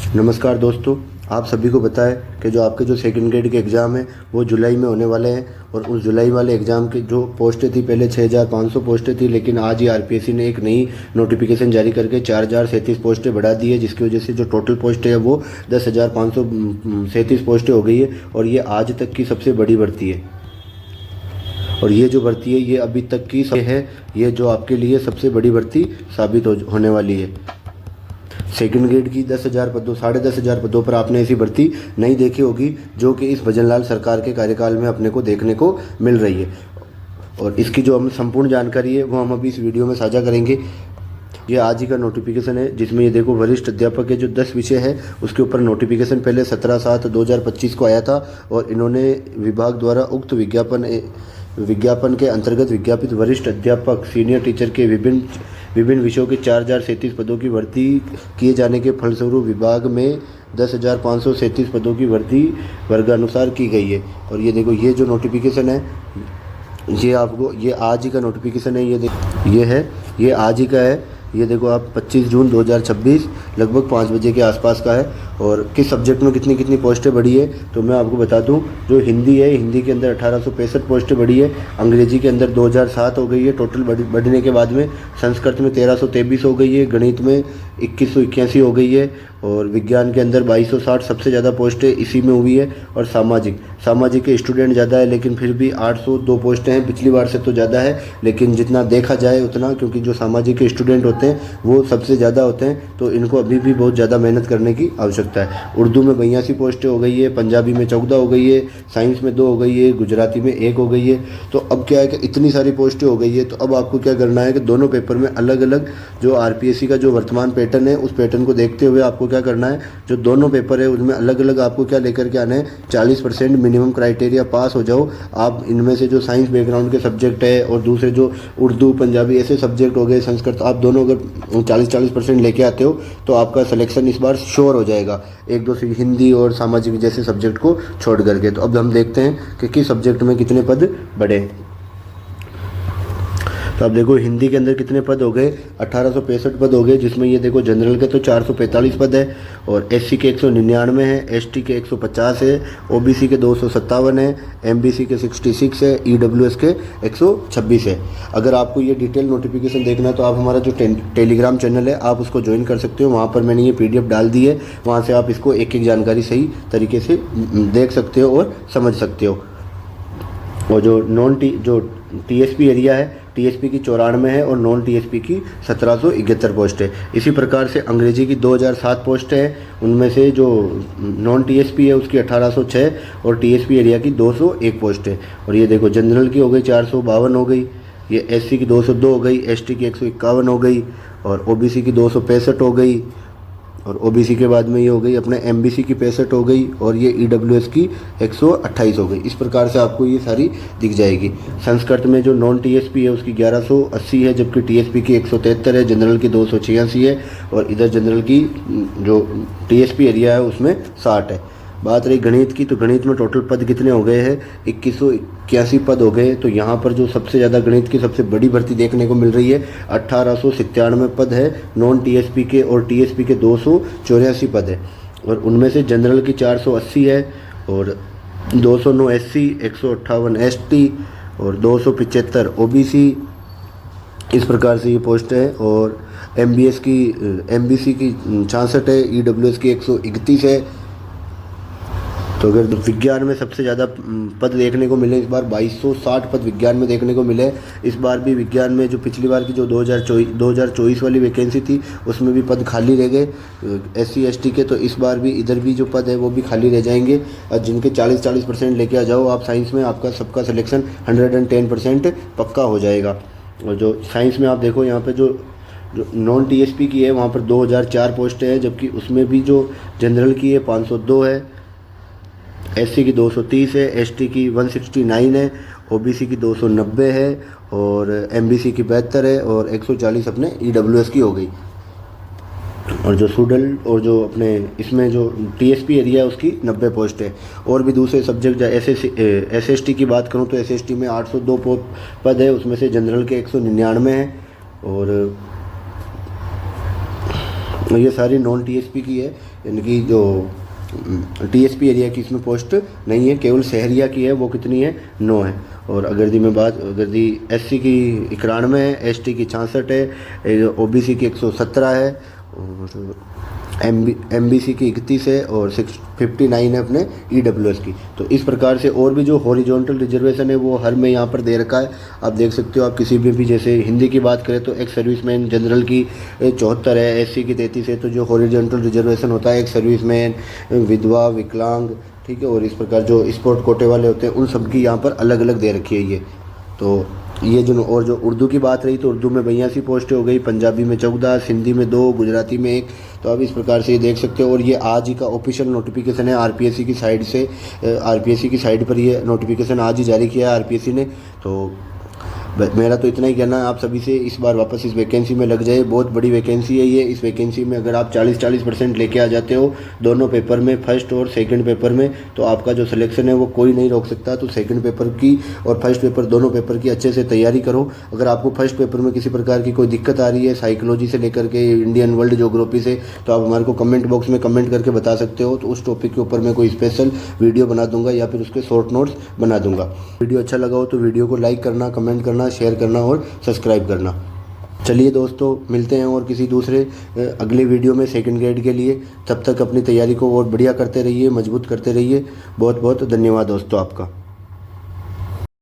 नमस्कार दोस्तों, आप सभी को पता है कि जो आपके जो सेकंड ग्रेड के एग्ज़ाम है वो जुलाई में होने वाले हैं। और उस जुलाई वाले एग्ज़ाम की जो पोस्टें थी, पहले 6500 पोस्टें थी, लेकिन आज ही आरपीएससी ने एक नई नोटिफिकेशन जारी करके 4037 पोस्टें बढ़ा दी है, जिसकी वजह से जो टोटल पोस्टें है वो 10,537 पोस्टें हो गई है। और ये आज तक की सबसे बड़ी भर्ती है। और ये जो भर्ती है ये अभी तक की है, ये जो आपके लिए सबसे बड़ी भर्ती साबित होने वाली है। सेकंड ग्रेड की 10,000 पदों, 10,500 पदों पर आपने ऐसी भर्ती नहीं देखी होगी जो कि इस भजनलाल सरकार के कार्यकाल में अपने को देखने को मिल रही है। और इसकी जो हम संपूर्ण जानकारी है वो हम अभी इस वीडियो में साझा करेंगे। ये आज ही का नोटिफिकेशन है, जिसमें ये देखो वरिष्ठ अध्यापक के जो 10 विषय है उसके ऊपर नोटिफिकेशन पहले 17/7/2025 को आया था। और इन्होंने विभाग द्वारा उक्त विज्ञापन के अंतर्गत विज्ञापित वरिष्ठ अध्यापक सीनियर टीचर के विभिन्न विषयों के 4037 पदों की भर्ती किए जाने के फलस्वरूप विभाग में 10,537 पदों की भर्ती वर्गानुसार की गई है। और ये देखो, ये जो नोटिफिकेशन है ये आपको, ये आज ही का नोटिफिकेशन है। ये आज ही का है। ये देखो आप 25 जून 2026 लगभग 5 बजे के आसपास का है। और किस सब्जेक्ट में कितनी कितनी पोस्टें बढ़ी है तो मैं आपको बता दूं। जो हिंदी है, हिंदी के अंदर 1865 पोस्टें बढ़ी है। अंग्रेजी के अंदर 2007 हो गई है टोटल बढ़ने के बाद में। संस्कृत में 1323 हो गई है। गणित में 2181 हो गई है। और विज्ञान के अंदर 2260 सबसे ज़्यादा पोस्टें इसी में हुई है। और सामाजिक के स्टूडेंट ज़्यादा है, लेकिन फिर भी 802 पोस्टें हैं। पिछली बार से तो ज़्यादा है, लेकिन जितना देखा जाए उतना, क्योंकि जो सामाजिक के स्टूडेंट होते हैं वो सबसे ज़्यादा होते हैं, तो इनको अभी भी बहुत ज़्यादा मेहनत करने की आवश्यकता है। उर्दू में 82 पोस्टें हो गई है। पंजाबी में 14 हो गई है। साइंस में 2 हो गई है। गुजराती में 1 हो गई है। तो अब क्या है कि इतनी सारी पोस्टें हो गई है, तो अब आपको क्या करना है कि दोनों पेपर में अलग अलग जो आरपीएससी का जो वर्तमान पैटर्न है उस पैटर्न को देखते हुए आपको क्या करना है, जो दोनों पेपर है उनमें अलग अलग आपको क्या लेकर के आना है, 40% मिनिमम क्राइटेरिया पास हो जाओ आप। इनमें से जो साइंस बैकग्राउंड के सब्जेक्ट है और दूसरे जो उर्दू पंजाबी ऐसे सब्जेक्ट हो गए, संस्कृत, आप दोनों अगर 40% लेके आते हो तो आपका सिलेक्शन इस बार श्योर हो जाएगा, एक दो हिंदी और सामाजिक जैसे सब्जेक्ट को छोड़ करके। तो अब हम देखते हैं कि किस सब्जेक्ट में कितने पद बढ़े। तो अब देखो, हिंदी के अंदर कितने पद हो गए, 1865 पद हो गए, जिसमें ये देखो जनरल के तो 445 पद है। और एससी के 199 है। एसटी के 150 है। ओबीसी के 257 है। एमबीसी के 66 है। ईडब्ल्यूएस के 126 है। अगर आपको ये डिटेल नोटिफिकेशन देखना है तो आप हमारा जो टेलीग्राम चैनल है आप उसको ज्वाइन कर सकते हो। वहाँ पर मैंने ये पीडीएफ डाल दी है, वहाँ से आप इसको एक एक जानकारी सही तरीके से देख सकते हो और समझ सकते हो। और जो टीएसपी एरिया है, टीएसपी की 94 है और नॉन टीएसपी की 1771 पोस्ट है। इसी प्रकार से अंग्रेजी की 2007 पोस्ट है, उनमें से जो नॉन टीएसपी है उसकी 1806 और टीएसपी एरिया की 201 पोस्ट है। और ये देखो, जनरल की हो गई 452 हो गई, ये एससी की 202 हो गई, एसटी की 151 हो गई, और ओबीसी की 265 हो गई, और ओबीसी के बाद में ये हो गई अपने एमबीसी की 65 हो गई, और ये ईडब्ल्यूएस की 128 हो गई। इस प्रकार से आपको ये सारी दिख जाएगी। संस्कृत में जो नॉन टीएसपी है उसकी 1180 है, जबकि टीएसपी की 173 है, जनरल की 286 है, और इधर जनरल की जो टीएसपी एरिया है उसमें 60 है। बात रही गणित की, तो गणित में टोटल पद कितने हो गए हैं, 2181 पद हो गए। तो यहाँ पर जो सबसे ज़्यादा गणित की सबसे बड़ी भर्ती देखने को मिल रही है, 1897 पद है नॉन टीएसपी के, और टीएसपी के 284 पद है। और उनमें से जनरल की 480 है, और 209 एससी, 158 एसटी, और 275 ओबीसी। इस प्रकार से ये पोस्ट है। और एमबीसी की 66 है, ईडब्ल्यूएस की 131 है। तो अगर वाविज्ञान में सबसे ज़्यादा पद देखने को मिले, इस बार 2260 पद विज्ञान में देखने को मिले। इस बार भी विज्ञान में जो पिछली बार की जो 2024 वाली वैकेंसी थी उसमें भी पद खाली रह गए एससी एसटी के, तो इस बार भी इधर भी जो पद है वो भी खाली रह जाएंगे। और जिनके 40% लेके आ जाओ आप साइंस में, आपका सबका सिलेक्शन 110% पक्का हो जाएगा। और जो साइंस में आप देखो, यहाँ पर जो नॉन टीएसपी की है वहाँ पर 2004 पोस्टें हैं, जबकि उसमें भी जो जनरल की है 502 है, एससी की 230 है, एसटी की 169 है, ओबीसी की 290 है, और एमबीसी की 72 है, और 140 अपने ईडब्ल्यूएस की हो गई। और जो सूडल और जो अपने इसमें जो टीएसपी एरिया है उसकी 90 पोस्ट है। और भी दूसरे सब्जेक्ट एसएसटी की बात करूं तो एसएसटी में 802 पद है, उसमें से जनरल के 199 है, और ये सारी नॉन टीएसपी की है, इनकी जो टीएसपी एरिया की इसमें पोस्ट नहीं है, केवल शहरिया की है, वो कितनी है 9 है। और अगर मैं बात एससी की 91 है, एसटी की 66 है, ओबीसी की 117 है, और एमबीसी की 31 है, और 659 है अपने ईडब्ल्यूएस की। तो इस प्रकार से और भी जो हॉरिजॉन्टल रिजर्वेशन है वो हर में यहाँ पर दे रखा है। आप देख सकते हो, आप किसी भी जैसे हिंदी की बात करें तो एक्स सर्विसमैन जनरल की 74 है, एससी की 33 है। तो जो हॉरिजॉन्टल रिजर्वेशन होता है, एक्स सर्विसमैन, विधवा, विकलांग, ठीक है, और इस प्रकार जो स्पोर्ट कोटे वाले होते हैं उन सब की यहाँ पर अलग अलग दे रखी है ये। तो ये जो उर्दू की बात रही तो उर्दू में 82 पोस्टें हो गई, पंजाबी में 14, हिंदी में 2, गुजराती में 1। तो आप इस प्रकार से ये देख सकते हो। और ये आज ही का ऑफिशियल नोटिफिकेशन है आरपीएससी की साइड से, आरपीएससी की साइड पर ये नोटिफिकेशन आज ही जारी किया है आरपीएससी ने। तो मेरा तो इतना ही कहना है आप सभी से, इस बार वापस इस वैकेंसी में लग जाए। बहुत बड़ी वैकेंसी है ये। इस वैकेंसी में अगर आप 40% लेके आ जाते हो दोनों पेपर में, फर्स्ट और सेकंड पेपर में, तो आपका जो सिलेक्शन है वो कोई नहीं रोक सकता। तो सेकंड पेपर की और फर्स्ट पेपर, दोनों पेपर की अच्छे से तैयारी करो। अगर आपको फर्स्ट पेपर में किसी प्रकार की कोई दिक्कत आ रही है, साइकोलॉजी से लेकर के इंडियन वर्ल्ड ज्योग्राफी से, तो आप हमारे को कमेंट बॉक्स में कमेंट करके बता सकते हो। तो उस टॉपिक के ऊपर मैं कोई स्पेशल वीडियो बना दूंगा या फिर उसके शॉर्ट नोट्स बना दूंगा। वीडियो अच्छा लगा हो तो वीडियो को लाइक करना, कमेंट करना, शेयर करना और सब्सक्राइब करना। चलिए दोस्तों, मिलते हैं और किसी दूसरे अगले वीडियो में सेकंड ग्रेड के लिए। तब तक अपनी तैयारी को और बढ़िया करते रहिए, मजबूत करते रहिए। बहुत बहुत धन्यवाद दोस्तों आपका।